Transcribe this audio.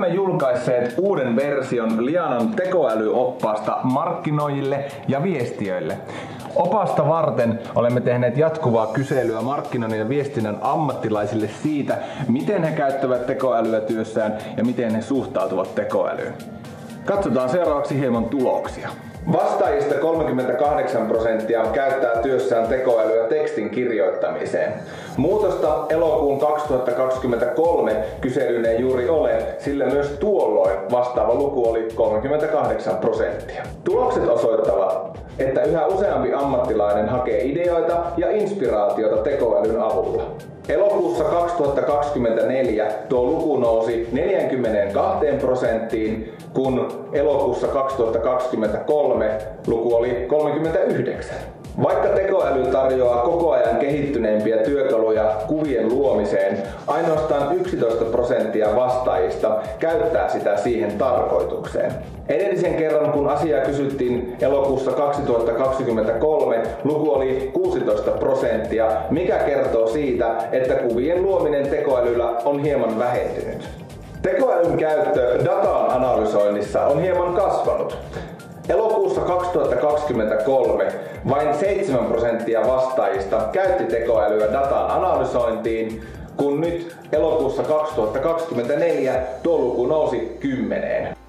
olemme julkaisseet uuden version Lianon tekoälyoppaasta markkinoijille ja viestiöille. Opasta varten olemme tehneet jatkuvaa kyselyä markkinoinnin ja viestinnän ammattilaisille siitä, miten he käyttävät tekoälyä työssään ja miten he suhtautuvat tekoälyyn. Katsotaan seuraavaksi hieman tuloksia. Vastaajista 38% käyttää työssään tekoälyä tekstin kirjoittamiseen. Muutosta elokuun 2023 kyselyyn ei juuri ole, sillä myös tuolloin vastaava luku oli 38%. Tulokset osoittavat, että yhä useampi ammattilainen hakee ideoita ja inspiraatiota tekoälyn avulla. Elokuussa 2024 tuo luku nousi 42%, kun elokuussa 2023 luku oli 39%. Vaikka tekoäly tarjoaa koko ajan kehittyneempiä työkaluja kuvien luomiseen, ainoastaan 11% vastaajista käyttää sitä siihen tarkoitukseen. Edellisen kerran, kun asiaa kysyttiin elokuussa 2023, luku oli 16%, mikä kertoo siitä, että kuvien luominen tekoälyllä on hieman vähentynyt. Tekoälyn käyttö datan analysoinnissa on hieman kasvanut. Elokuussa 2023 vain 7% vastaajista käytti tekoälyä datan analysointiin, kun nyt elokuussa 2024 tuo luku nousi 10%.